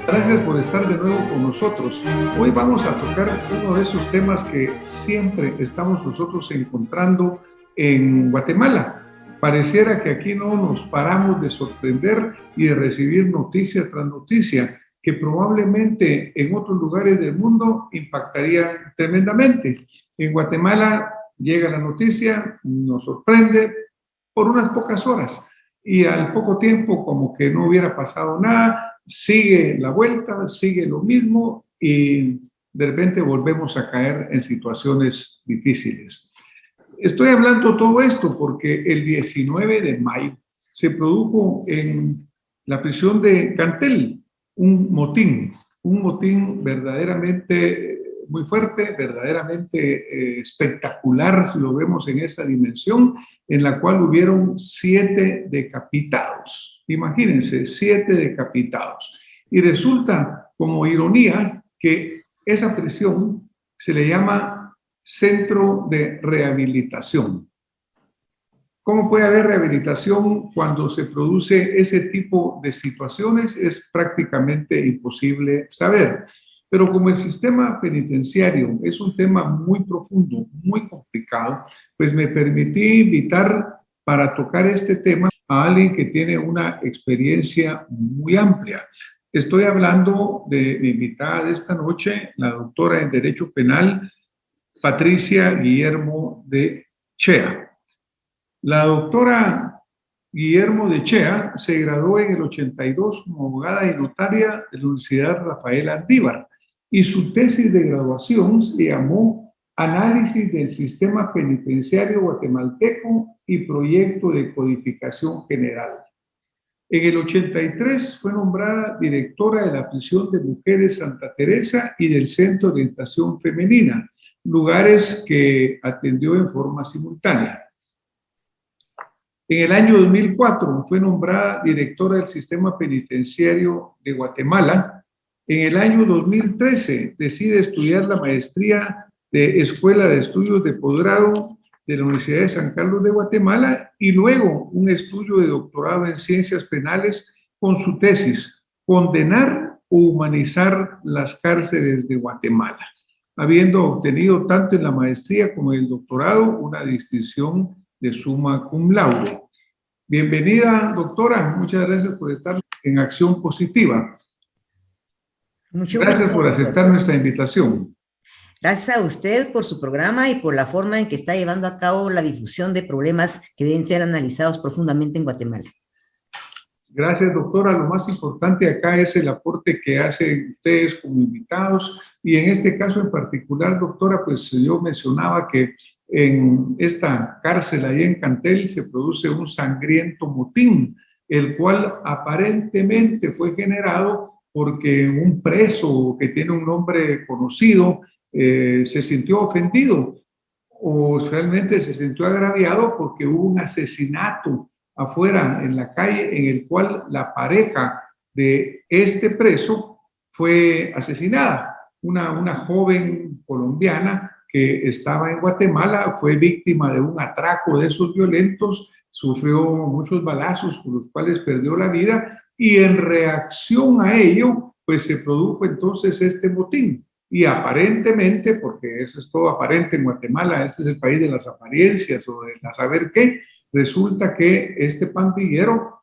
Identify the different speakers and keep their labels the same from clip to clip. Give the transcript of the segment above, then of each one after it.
Speaker 1: Gracias por estar de nuevo con nosotros. Hoy vamos a tocar uno de esos temas que siempre estamos nosotros encontrando en Guatemala. Pareciera que aquí no nos paramos de sorprender y de recibir noticia tras noticia que probablemente en otros lugares del mundo impactarían tremendamente. En Guatemala llega la noticia, nos sorprende por unas pocas horas y al poco tiempo como que no hubiera pasado nada, sigue la vuelta, sigue lo mismo y de repente volvemos a caer en situaciones difíciles. Estoy hablando todo esto porque el 19 de mayo se produjo en la prisión de Cantel un motín verdaderamente muy fuerte, verdaderamente espectacular, si lo vemos en esa dimensión, en la cual hubieron 7 decapitados. Imagínense, 7 decapitados. Y resulta, como ironía, que esa prisión se le llama centro de rehabilitación. ¿Cómo puede haber rehabilitación cuando se produce ese tipo de situaciones? Es prácticamente imposible saber. Pero como el sistema penitenciario es un tema muy profundo, muy complicado, pues me permití invitar para tocar este tema a alguien que tiene una experiencia muy amplia. Estoy hablando de mi invitada de esta noche, la doctora en Derecho Penal, Patricia Guillermo de Chea. La doctora Guillermo de Chea se graduó en el 82 como abogada y notaria de la Universidad Rafael Andívar y su tesis de graduación se llamó Análisis del Sistema Penitenciario Guatemalteco y Proyecto de Codificación General. En el 83 fue nombrada directora de la Prisión de Mujeres Santa Teresa y del Centro de Orientación Femenina, lugares que atendió en forma simultánea. En el año 2004 fue nombrada directora del Sistema Penitenciario de Guatemala. En el año 2013 decide estudiar la maestría de Escuela de Estudios de Posgrado de la Universidad de San Carlos de Guatemala y luego un estudio de doctorado en Ciencias Penales con su tesis, Condenar o humanizar las cárceles de Guatemala, habiendo obtenido tanto en la maestría como en el doctorado una distinción de summa cum laude. Bienvenida, doctora. Muchas gracias por estar en Acción Positiva.
Speaker 2: Mucho
Speaker 1: gracias
Speaker 2: gusto,
Speaker 1: por aceptar nuestra invitación.
Speaker 2: Gracias a usted por su programa y por la forma en que está llevando a cabo la difusión de problemas que deben ser analizados profundamente en Guatemala.
Speaker 1: Gracias, doctora. Lo más importante acá es el aporte que hacen ustedes como invitados y en este caso en particular, doctora, pues yo mencionaba que en esta cárcel ahí en Cantel se produce un sangriento motín, el cual aparentemente fue generado porque un preso que tiene un nombre conocido se sintió ofendido o realmente se sintió agraviado porque hubo un asesinato afuera en la calle en el cual la pareja de este preso fue asesinada. Una joven colombiana que estaba en Guatemala fue víctima de un atraco de esos violentos, sufrió muchos balazos con los cuales perdió la vida y en reacción a ello pues se produjo entonces este motín. Y aparentemente, porque eso es todo aparente en Guatemala, este es el país de las apariencias o de la saber qué, resulta que este pandillero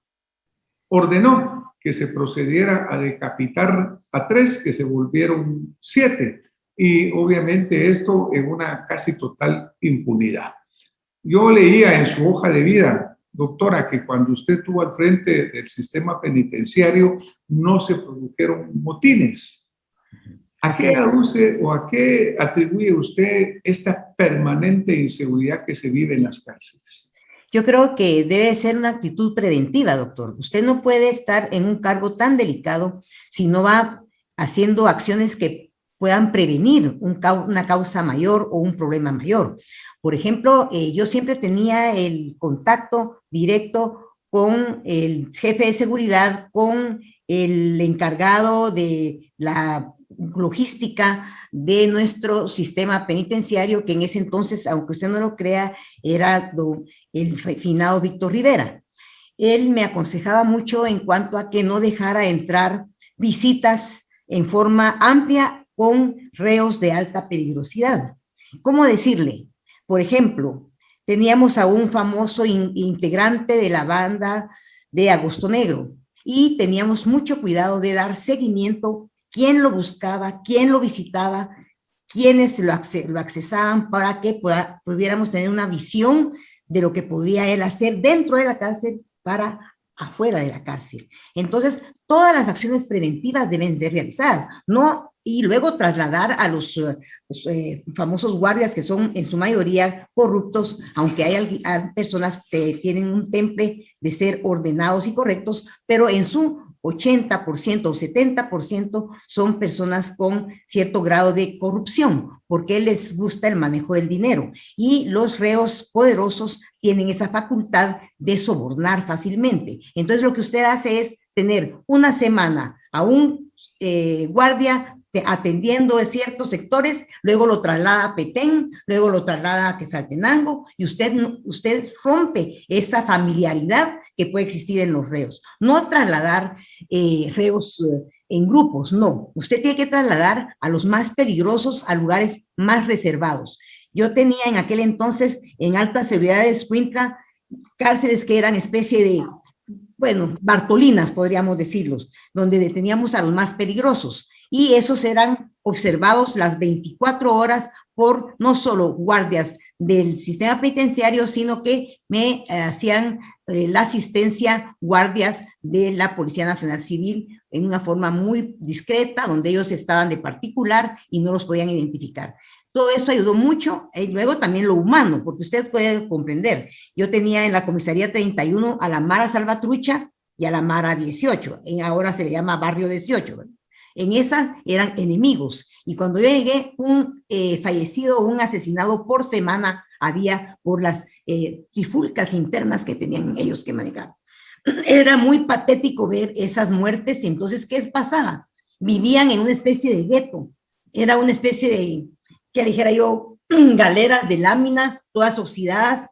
Speaker 1: ordenó que se procediera a decapitar a 3, que se volvieron 7, y obviamente esto en una casi total impunidad. Yo leía en su hoja de vida, doctora, que cuando usted estuvo al frente del sistema penitenciario no se produjeron motines. ¿A qué aduce o a qué atribuye usted esta permanente inseguridad que se vive en las cárceles?
Speaker 2: Yo creo que debe ser una actitud preventiva, doctor. Usted no puede estar en un cargo tan delicado si no va haciendo acciones que puedan prevenir una causa mayor o un problema mayor. Por ejemplo, yo siempre tenía el contacto directo con el jefe de seguridad, con el encargado de la logística de nuestro sistema penitenciario, que en ese entonces, aunque usted no lo crea, era el finado Víctor Rivera. Él me aconsejaba mucho en cuanto a que no dejara entrar visitas en forma amplia con reos de alta peligrosidad. ¿Cómo decirle? Por ejemplo, teníamos a un famoso integrante de la banda de Agosto Negro y teníamos mucho cuidado de dar seguimiento, quién lo buscaba, quién lo visitaba, quiénes lo accesaban para que pudiéramos tener una visión de lo que podía él hacer dentro de la cárcel para afuera de la cárcel. Entonces, todas las acciones preventivas deben ser realizadas, ¿no? Y luego trasladar a los famosos guardias que son en su mayoría corruptos, aunque hay personas que tienen un temple de ser ordenados y correctos, pero en su 80% o 70% son personas con cierto grado de corrupción, porque les gusta el manejo del dinero. Y los reos poderosos tienen esa facultad de sobornar fácilmente. Entonces, lo que usted hace es tener una semana a un guardia atendiendo de ciertos sectores, luego lo traslada a Petén, luego lo traslada a Quetzaltenango, y usted rompe esa familiaridad que puede existir en los reos. No trasladar reos en grupos, no. Usted tiene que trasladar a los más peligrosos a lugares más reservados. Yo tenía en aquel entonces, en alta seguridad de Escuintla, cárceles que eran especie de, bueno, Bartolinas, podríamos decirlos, donde deteníamos a los más peligrosos. Y esos eran observados las 24 horas por no solo guardias del sistema penitenciario, sino que me hacían la asistencia guardias de la Policía Nacional Civil en una forma muy discreta, donde ellos estaban de particular y no los podían identificar. Todo esto ayudó mucho, y luego también lo humano, porque usted puede comprender. Yo tenía en la comisaría 31 a la Mara Salvatrucha y a la Mara 18, ahora se le llama Barrio 18, ¿verdad? En esa eran enemigos, y cuando yo llegué, un fallecido o un asesinado por semana había por las trifulcas internas que tenían ellos que manejar. Era muy patético ver esas muertes. Y entonces, ¿qué pasaba? Vivían en una especie de gueto, era una especie de, que dijera yo, galeras de lámina, todas oxidadas,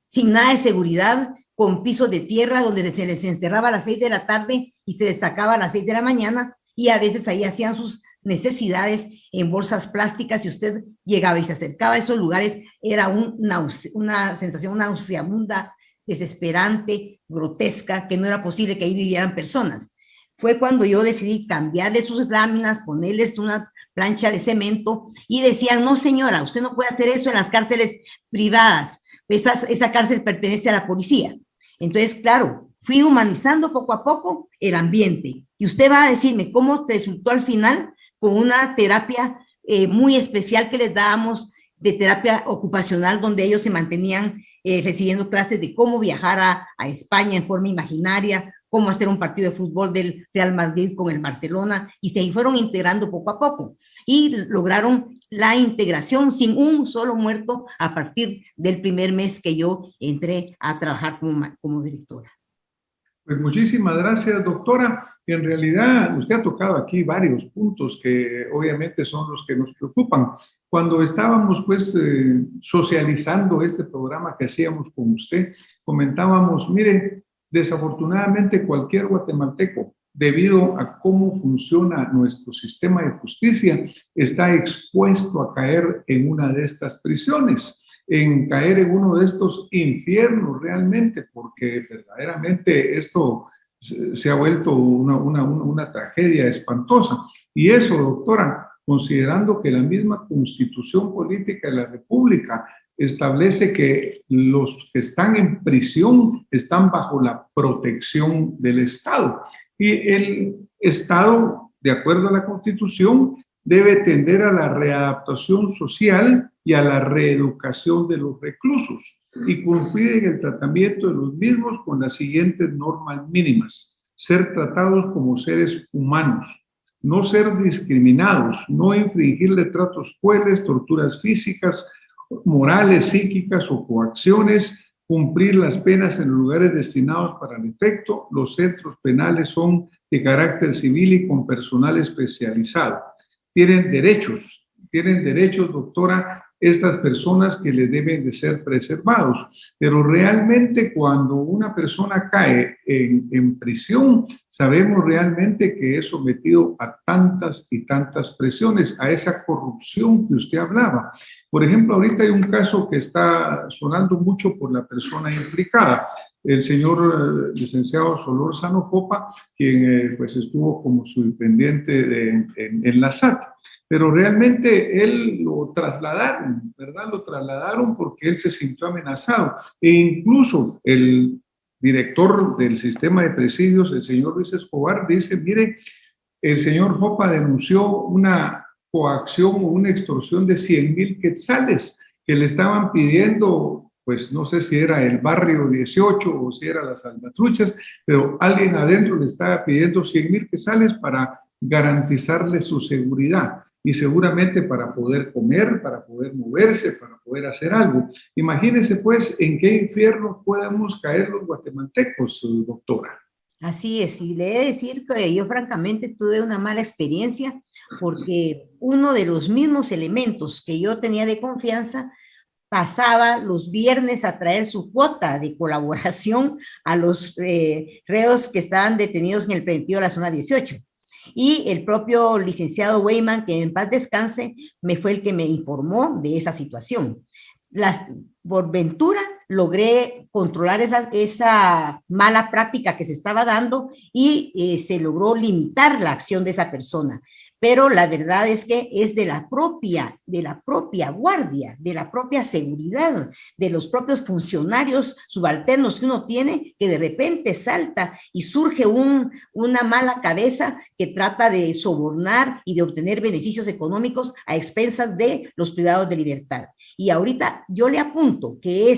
Speaker 2: sin nada de seguridad, con pisos de tierra donde se les encerraba a las 6 de la tarde y se les sacaba a las 6 de la mañana, y a veces ahí hacían sus necesidades en bolsas plásticas. Si usted llegaba y se acercaba a esos lugares, era una sensación nauseabunda, desesperante, grotesca, que no era posible que ahí vivieran personas. Fue cuando yo decidí cambiarle sus láminas, ponerles una plancha de cemento, y decían, no señora, usted no puede hacer eso en las cárceles privadas, esa cárcel pertenece a la policía. Entonces, claro, fui humanizando poco a poco el ambiente. Y usted va a decirme cómo te resultó al final con una terapia muy especial que les dábamos, de terapia ocupacional, donde ellos se mantenían recibiendo clases de cómo viajar a España en forma imaginaria, cómo hacer un partido de fútbol del Real Madrid con el Barcelona, y se fueron integrando poco a poco y lograron la integración sin un solo muerto a partir del primer mes que yo entré a trabajar como directora.
Speaker 1: Pues muchísimas gracias, doctora. En realidad, usted ha tocado aquí varios puntos que obviamente son los que nos preocupan. Cuando estábamos pues socializando este programa que hacíamos con usted, comentábamos, mire, desafortunadamente cualquier guatemalteco, debido a cómo funciona nuestro sistema de justicia, está expuesto a caer en una de estas prisiones, en caer en uno de estos infiernos realmente, porque verdaderamente esto se ha vuelto una tragedia espantosa. Y eso, doctora, considerando que la misma Constitución Política de la República establece que los que están en prisión están bajo la protección del Estado. Y el Estado, de acuerdo a la Constitución, debe tender a la readaptación social y a la reeducación de los reclusos y cumplir en el tratamiento de los mismos con las siguientes normas mínimas: ser tratados como seres humanos, no ser discriminados, no infringirle tratos crueles, torturas físicas, morales, psíquicas o coacciones, cumplir las penas en los lugares destinados para el efecto. Los centros penales son de carácter civil y con personal especializado. Tienen derechos, doctora, estas personas que le deben de ser preservados. Pero realmente cuando una persona cae en prisión, sabemos realmente que es sometido a tantas y tantas presiones, a esa corrupción que usted hablaba. Por ejemplo, ahorita hay un caso que está sonando mucho por la persona implicada, el señor licenciado Solórzano Popa, quien pues estuvo como subdependiente en la SAT. Pero realmente él lo trasladaron, ¿verdad? Lo trasladaron porque él se sintió amenazado. E incluso el director del sistema de presidios, el señor Luis Escobar, dice, mire, el señor Popa denunció una coacción o una extorsión de 100,000 quetzales que le estaban pidiendo, pues no sé si era el barrio 18 o si era las Salvatruchas, pero alguien adentro le estaba pidiendo 100,000 quetzales para garantizarle su seguridad y seguramente para poder comer, para poder moverse, para poder hacer algo. Imagínense pues en qué infierno podemos caer los guatemaltecos, doctora.
Speaker 2: Así es, y le he de decir que yo francamente tuve una mala experiencia porque uno de los mismos elementos que yo tenía de confianza pasaba los viernes a traer su cuota de colaboración a los reos que estaban detenidos en el preventivo de la zona 18. Y el propio licenciado Weyman, que en paz descanse, me fue el que me informó de esa situación. Por ventura logré controlar esa mala práctica que se estaba dando y se logró limitar la acción de esa persona. Pero la verdad es que es de la propia guardia, de la propia seguridad, de los propios funcionarios subalternos que uno tiene, que de repente salta y surge una mala cabeza que trata de sobornar y de obtener beneficios económicos a expensas de los privados de libertad. Y ahorita yo le apunto que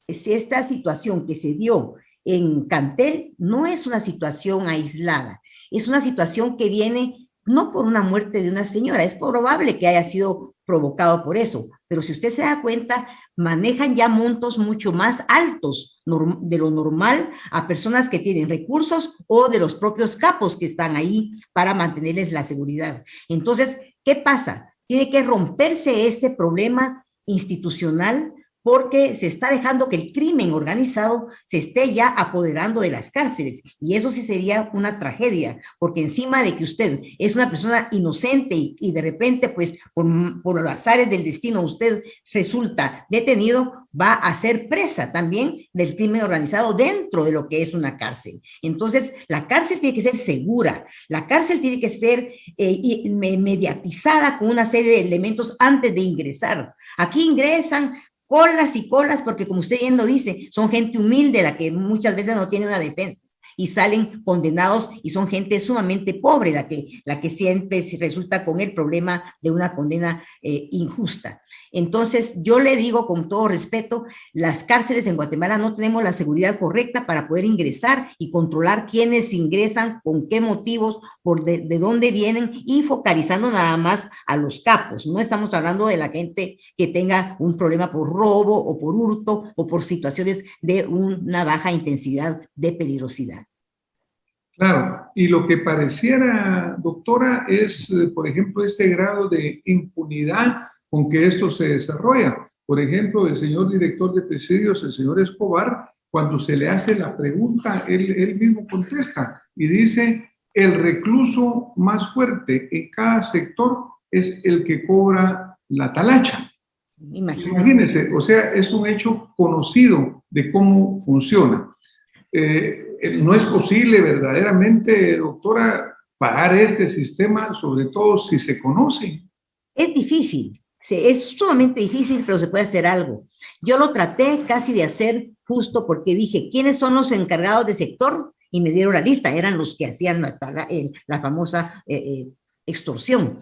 Speaker 2: esta situación que se dio en Cantel no es una situación aislada, es una situación que viene no por una muerte de una señora, es probable que haya sido provocado por eso, pero si usted se da cuenta, manejan ya montos mucho más altos de lo normal a personas que tienen recursos o de los propios capos que están ahí para mantenerles la seguridad. Entonces, ¿qué pasa? Tiene que romperse este problema institucional porque se está dejando que el crimen organizado se esté ya apoderando de las cárceles. Y eso sí sería una tragedia, porque encima de que usted es una persona inocente y de repente, pues, por los azares del destino, usted resulta detenido, va a ser presa también del crimen organizado dentro de lo que es una cárcel. Entonces, la cárcel tiene que ser segura, la cárcel tiene que ser mediatizada con una serie de elementos antes de ingresar. Aquí ingresan colas y colas, porque como usted bien lo dice, son gente humilde, la que muchas veces no tiene una defensa, y salen condenados y son gente sumamente pobre la que siempre resulta con el problema de una condena injusta. Entonces, yo le digo con todo respeto, las cárceles en Guatemala no tenemos la seguridad correcta para poder ingresar y controlar quiénes ingresan, con qué motivos, de dónde vienen y focalizando nada más a los capos. No estamos hablando de la gente que tenga un problema por robo o por hurto o por situaciones de una baja intensidad de peligrosidad.
Speaker 1: Claro, y lo que pareciera, doctora, es, por ejemplo, este grado de impunidad con que esto se desarrolla. Por ejemplo, el señor director de presidios, el señor Escobar, cuando se le hace la pregunta, él mismo contesta y dice, el recluso más fuerte en cada sector es el que cobra la talacha. Imagínense, o sea, es un hecho conocido de cómo funciona. No es posible verdaderamente, doctora, parar este sistema, sobre todo si se conoce.
Speaker 2: Es difícil, es sumamente difícil, pero se puede hacer algo. Yo lo traté casi de hacer justo porque dije, ¿quiénes son los encargados de sector? Y me dieron la lista, eran los que hacían la famosa extorsión.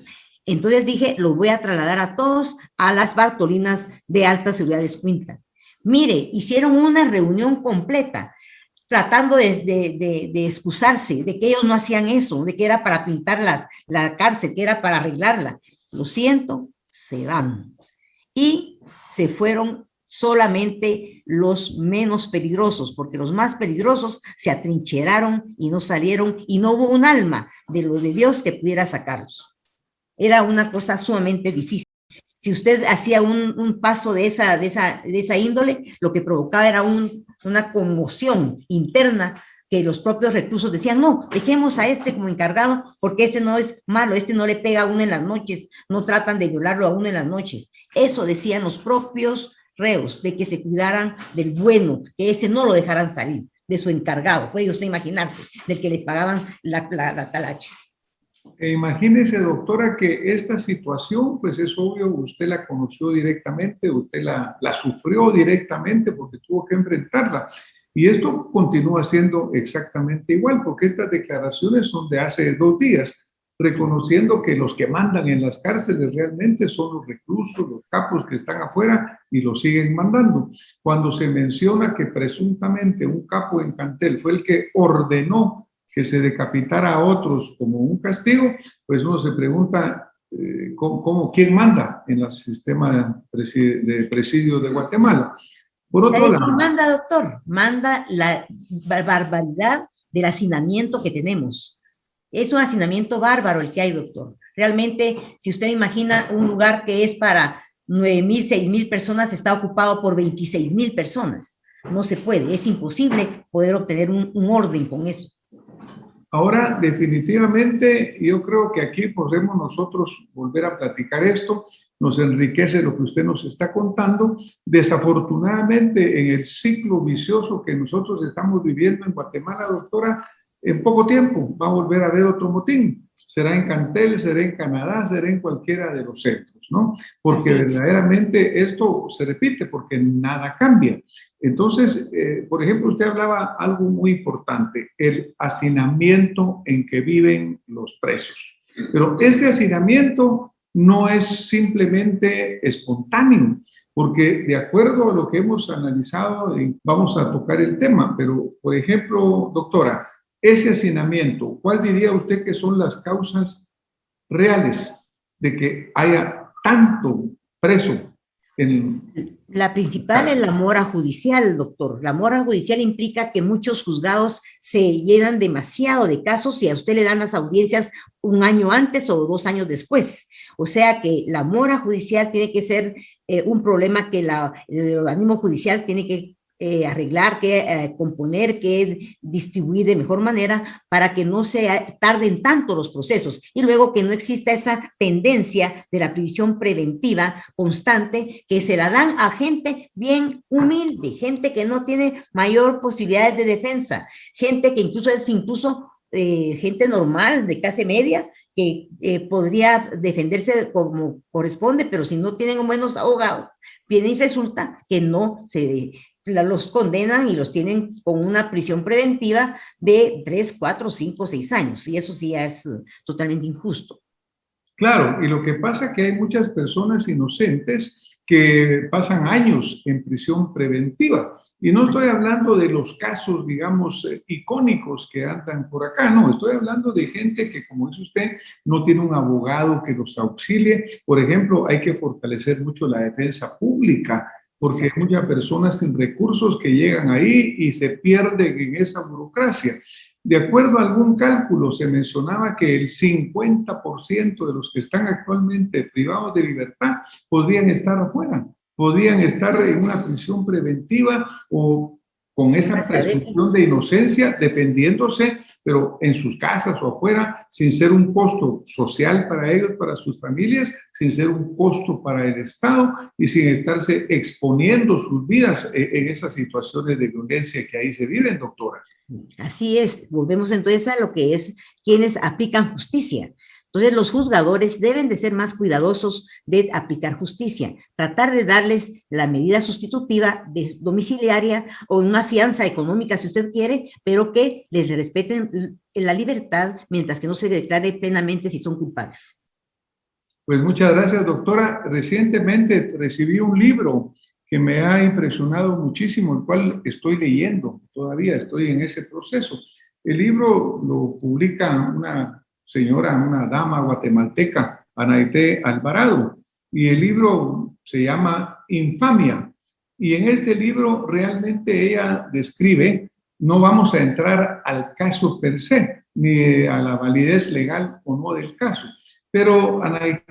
Speaker 2: Entonces dije, los voy a trasladar a todos a las Bartolinas de Alta Seguridad de Escuintla. Mire, hicieron una reunión completa, tratando de excusarse, de que ellos no hacían eso, de que era para pintar la cárcel, que era para arreglarla. Lo siento, se van. Y se fueron solamente los menos peligrosos, porque los más peligrosos se atrincheraron y no salieron, y no hubo un alma de lo de Dios que pudiera sacarlos. Era una cosa sumamente difícil. Si usted hacía un paso de esa índole, lo que provocaba era una conmoción interna que los propios reclusos decían, no, dejemos a este como encargado porque este no es malo, este no le pega a uno en las noches, no tratan de violarlo a uno en las noches. Eso decían los propios reos, de que se cuidaran del bueno, que ese no lo dejaran salir, de su encargado, puede usted imaginarse, del que le pagaban la talacha.
Speaker 1: Imagínese, doctora, que esta situación, pues es obvio, usted la conoció directamente, usted la sufrió directamente porque tuvo que enfrentarla. Y esto continúa siendo exactamente igual, porque estas declaraciones son de hace 2 días, reconociendo que los que mandan en las cárceles realmente son los reclusos, los capos que están afuera y los siguen mandando. Cuando se menciona que presuntamente un capo en Cantel fue el que ordenó que se decapitara a otros como un castigo, pues uno se pregunta quién manda en el sistema de presidio de Guatemala. Por otro lado,
Speaker 2: ¿quién manda, doctor? Manda la barbaridad del hacinamiento que tenemos. Es un hacinamiento bárbaro el que hay, doctor. Realmente, si usted imagina un lugar que es para 9,000, 6,000 personas, está ocupado por 26,000 personas. No se puede, es imposible poder obtener un orden con eso.
Speaker 1: Ahora, definitivamente, yo creo que aquí podemos nosotros volver a platicar esto, nos enriquece lo que usted nos está contando. Desafortunadamente, en el ciclo vicioso que nosotros estamos viviendo en Guatemala, doctora, en poco tiempo va a volver a haber otro motín. Será en Cantel, será en Canadá, será en cualquiera de los centros, ¿no? Porque verdaderamente esto se repite, porque nada cambia. Entonces, por ejemplo, usted hablaba algo muy importante, el hacinamiento en que viven los presos. Pero este hacinamiento no es simplemente espontáneo, porque de acuerdo a lo que hemos analizado, vamos a tocar el tema, pero, por ejemplo, doctora, ese hacinamiento, ¿cuál diría usted que son las causas reales de que haya tanto preso?
Speaker 2: La principal es la mora judicial, doctor. La mora judicial implica que muchos juzgados se llenan demasiado de casos y a usted le dan las audiencias un año antes o 2 años después. O sea que la mora judicial tiene que ser un problema que el organismo judicial tiene que arreglar, que componer, que distribuir de mejor manera para que no se tarden tanto los procesos y luego que no exista esa tendencia de la prisión preventiva constante que se la dan a gente bien humilde, gente que no tiene mayor posibilidades de defensa, gente que incluso es gente normal de clase media que podría defenderse como corresponde, pero si no tienen buenos abogados, viene y resulta que no los condenan y los tienen con una prisión preventiva de 3, 4, 5, 6 años. Y eso sí es totalmente injusto.
Speaker 1: Claro, y lo que pasa es que hay muchas personas inocentes que pasan años en prisión preventiva. Y no estoy hablando de los casos, digamos, icónicos que andan por acá, no, estoy hablando de gente que, como dice usted, no tiene un abogado que los auxilie. Por ejemplo, hay que fortalecer mucho la defensa pública, porque hay muchas personas sin recursos que llegan ahí y se pierden en esa burocracia. De acuerdo a algún cálculo, se mencionaba que el 50% de los que están actualmente privados de libertad podrían estar afuera, podrían estar en una prisión preventiva o con esa presunción de inocencia, defendiéndose, pero en sus casas o afuera, sin ser un costo social para ellos, para sus familias, sin ser un costo para el Estado y sin estarse exponiendo sus vidas en esas situaciones de violencia que ahí se viven, doctora.
Speaker 2: Así es, volvemos entonces a lo que es quienes aplican justicia. Entonces, los juzgadores deben de ser más cuidadosos de aplicar justicia, tratar de darles la medida sustitutiva domiciliaria o una fianza económica, si usted quiere, pero que les respeten la libertad mientras que no se declare plenamente si son culpables.
Speaker 1: Pues muchas gracias, doctora. Recientemente recibí un libro que me ha impresionado muchísimo, el cual estoy leyendo, todavía estoy en ese proceso. El libro lo publica una señora, una dama guatemalteca, Anaité Alvarado, y el libro se llama Infamia. Y en este libro realmente ella describe, no vamos a entrar al caso per se, ni a la validez legal o no del caso, pero Anaité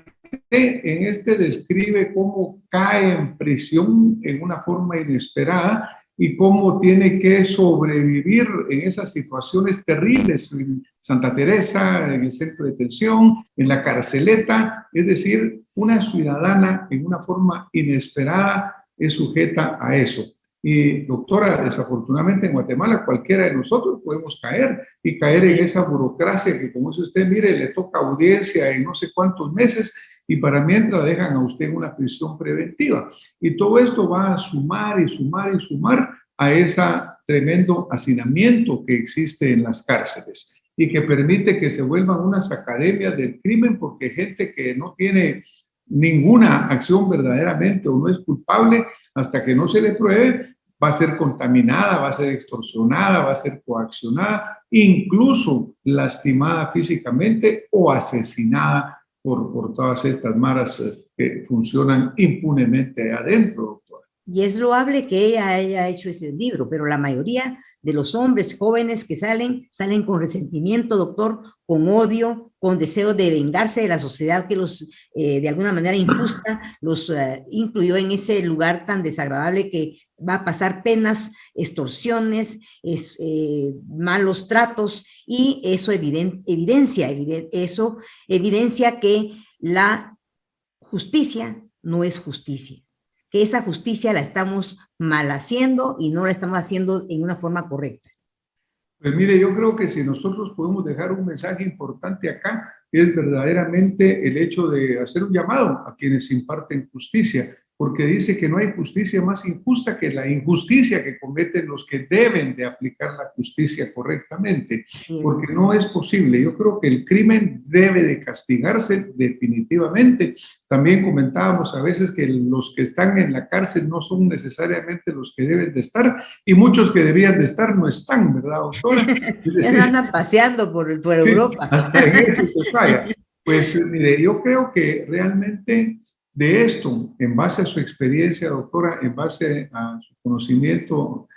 Speaker 1: en este describe cómo cae en prisión en una forma inesperada y cómo tiene que sobrevivir en esas situaciones terribles en Santa Teresa, en el centro de detención, en la carceleta, es decir, una ciudadana en una forma inesperada es sujeta a eso. Y doctora, desafortunadamente en Guatemala cualquiera de nosotros podemos caer y caer en esa burocracia que, como dice usted, mire, le toca audiencia en no sé cuántos meses y para mientras dejan a usted en una prisión preventiva. Y todo esto va a sumar y sumar y sumar a ese tremendo hacinamiento que existe en las cárceles y que permite que se vuelvan unas academias del crimen porque gente que no tiene ninguna acción verdaderamente o no es culpable hasta que no se le pruebe, va a ser contaminada, va a ser extorsionada, va a ser coaccionada, incluso lastimada físicamente o asesinada por todas estas maras que funcionan impunemente adentro, doctora.
Speaker 2: Y es loable que ella haya hecho ese libro, pero la mayoría de los hombres jóvenes que salen con resentimiento, doctor, con odio, con deseo de vengarse de la sociedad que los, de alguna manera injusta, los incluyó en ese lugar tan desagradable que va a pasar penas, extorsiones, malos tratos, y eso evidencia que la justicia no es justicia, que esa justicia la estamos mal haciendo y no la estamos haciendo en una forma correcta.
Speaker 1: Pues mire, yo creo que si nosotros podemos dejar un mensaje importante acá, es verdaderamente el hecho de hacer un llamado a quienes imparten justicia, porque dice que no hay justicia más injusta que la injusticia que cometen los que deben de aplicar la justicia correctamente, porque no es posible. Yo creo que el crimen debe de castigarse definitivamente. También comentábamos a veces que los que están en la cárcel no son necesariamente los que deben de estar, y muchos que debían de estar no están, ¿verdad, doctora? Es decir,
Speaker 2: andan paseando por Europa.
Speaker 1: Hasta en eso se falla. Pues mire, yo creo que realmente de esto, en base a su experiencia, doctora, en base a su conocimiento,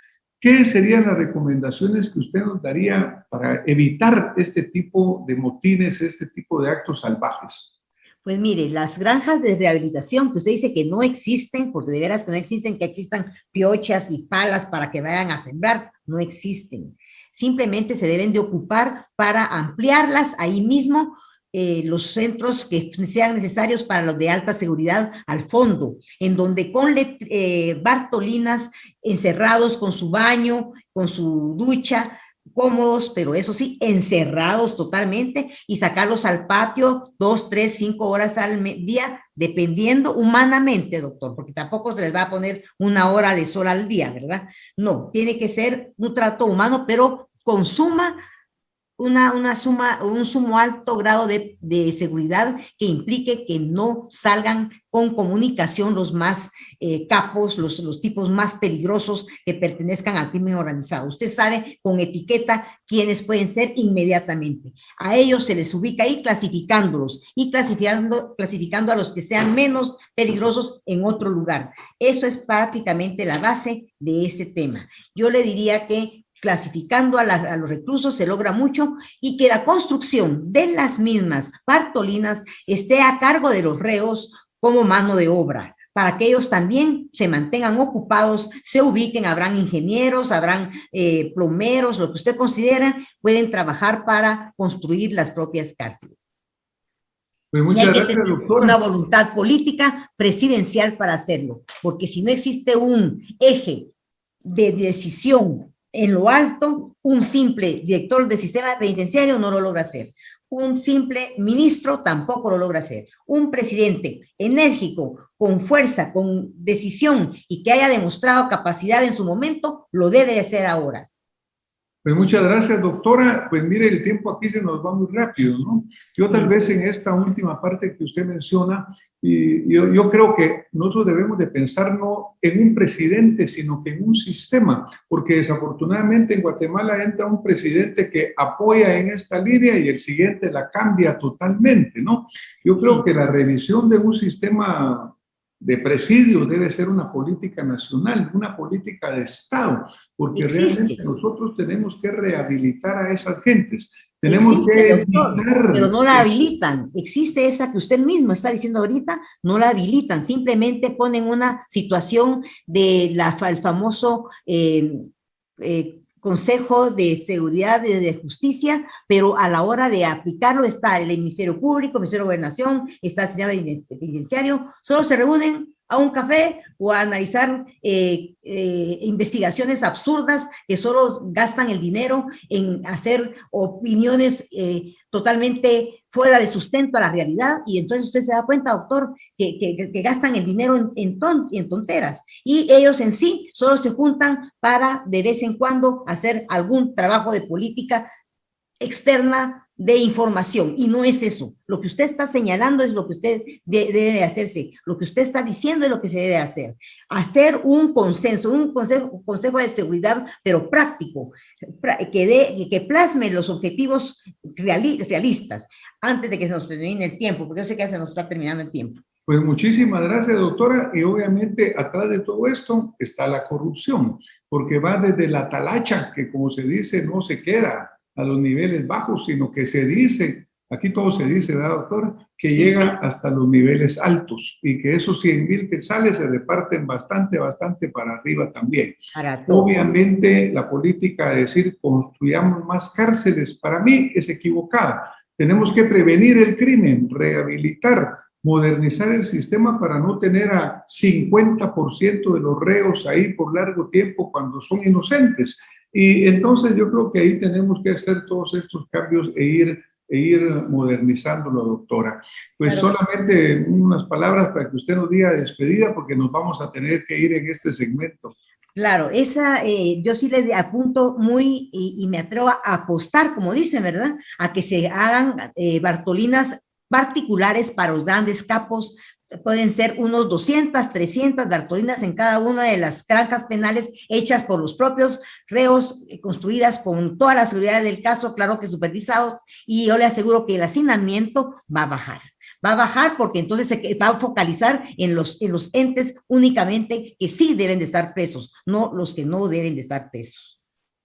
Speaker 1: ¿qué serían las recomendaciones que usted nos daría para evitar este tipo de motines, este tipo de actos salvajes?
Speaker 2: Pues mire, las granjas de rehabilitación, que usted dice que no existen, porque de veras que no existen, que existan piochas y palas para que vayan a sembrar, no existen. Simplemente se deben de ocupar para ampliarlas ahí mismo, los centros que sean necesarios para los de alta seguridad al fondo, en donde con Bartolinas encerrados con su baño, con su ducha, cómodos, pero eso sí, encerrados totalmente, y sacarlos al patio 2, 3, 5 horas al día, dependiendo humanamente, doctor, porque tampoco se les va a poner 1 hora de sol al día, ¿verdad? No, tiene que ser un trato humano, pero con un sumo alto grado de seguridad que implique que no salgan con comunicación los más capos, los tipos más peligrosos que pertenezcan al crimen organizado. Usted sabe con etiqueta quiénes pueden ser inmediatamente. A ellos se les ubica ahí clasificándolos y clasificando a los que sean menos peligrosos en otro lugar. Eso es prácticamente la base de ese tema. Yo le diría que clasificando a los reclusos se logra mucho, y que la construcción de las mismas Bartolinas esté a cargo de los reos como mano de obra, para que ellos también se mantengan ocupados, se ubiquen, habrán ingenieros, habrán plomeros, lo que usted considera, pueden trabajar para construir las propias cárceles.
Speaker 1: Pues muchas gracias, doctora.
Speaker 2: Una voluntad política presidencial para hacerlo, porque si no existe un eje de decisión en lo alto, un simple director del sistema penitenciario no lo logra hacer. Un simple ministro tampoco lo logra hacer. Un presidente enérgico, con fuerza, con decisión y que haya demostrado capacidad en su momento, lo debe de hacer ahora.
Speaker 1: Pues muchas gracias, doctora. Pues mire, el tiempo aquí se nos va muy rápido, ¿no? Yo tal vez en esta última parte que usted menciona, y yo creo que nosotros debemos de pensar no en un presidente, sino que en un sistema, porque desafortunadamente en Guatemala entra un presidente que apoya en esta línea y el siguiente la cambia totalmente, ¿no? Yo creo que la revisión de un sistema de presidio debe ser una política nacional, una política de Estado, porque realmente nosotros tenemos que rehabilitar a esas gentes. Tenemos
Speaker 2: Existe,
Speaker 1: que
Speaker 2: doctor, pero
Speaker 1: evitar
Speaker 2: no la
Speaker 1: esto.
Speaker 2: habilitan. Existe esa que usted mismo está diciendo ahorita, no la habilitan. Simplemente ponen una situación de el famoso Consejo de Seguridad y de Justicia, pero a la hora de aplicarlo está el Ministerio Público, el Ministerio de Gobernación, está el sistema penitenciario, solo se reúnen a un café o a analizar investigaciones absurdas que solo gastan el dinero en hacer opiniones totalmente fuera de sustento a la realidad, y entonces usted se da cuenta, doctor, que gastan el dinero en tonteras, y ellos en sí solo se juntan para de vez en cuando hacer algún trabajo de política externa de información, y no es eso. Lo que usted está señalando es lo que usted debe de hacerse, lo que usted está diciendo es lo que se debe hacer. Hacer un consenso, un consejo de seguridad, pero práctico, que plasme los objetivos realistas, antes de que se nos termine el tiempo, porque yo sé que ya se nos está terminando el tiempo.
Speaker 1: Pues muchísimas gracias, doctora. Y obviamente atrás de todo esto está la corrupción, porque va desde la talacha, que como se dice, no se queda a los niveles bajos, sino que se dice, aquí todo se dice, ¿verdad, doctora? Que
Speaker 2: Sí,
Speaker 1: llega hasta los niveles altos y que esos 100,000 que sale se reparten bastante para arriba también.
Speaker 2: para todo.
Speaker 1: Obviamente la política de decir construyamos más cárceles, para mí es equivocada. Tenemos que prevenir el crimen, rehabilitar, modernizar el sistema para no tener a 50% de los reos ahí por largo tiempo cuando son inocentes. Y entonces yo creo que ahí tenemos que hacer todos estos cambios e ir modernizándolo, doctora. Pues
Speaker 2: Claro.
Speaker 1: solamente unas palabras para que usted nos diga despedida, porque nos vamos a tener que ir en este segmento.
Speaker 2: Claro, yo sí le apunto muy y me atrevo a apostar, como dicen, ¿verdad? A que se hagan Bartolinas particulares para los grandes capos. Pueden ser unos 200, 300 Bartolinas en cada una de las granjas penales hechas por los propios reos, construidas con toda la seguridad del caso, claro que supervisados, y yo le aseguro que el hacinamiento va a bajar. Va a bajar porque entonces se va a focalizar en los entes únicamente que sí deben de estar presos, no los que no deben de estar presos.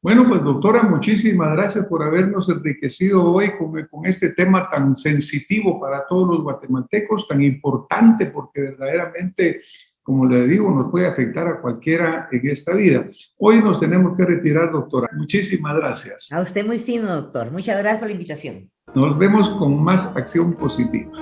Speaker 1: Bueno, pues doctora, muchísimas gracias por habernos enriquecido hoy con este tema tan sensitivo para todos los guatemaltecos, tan importante porque verdaderamente, como le digo, nos puede afectar a cualquiera en esta vida. Hoy nos tenemos que retirar, doctora. Muchísimas gracias.
Speaker 2: A usted muy fino, doctor. Muchas gracias por la invitación.
Speaker 1: Nos vemos con más acción positiva.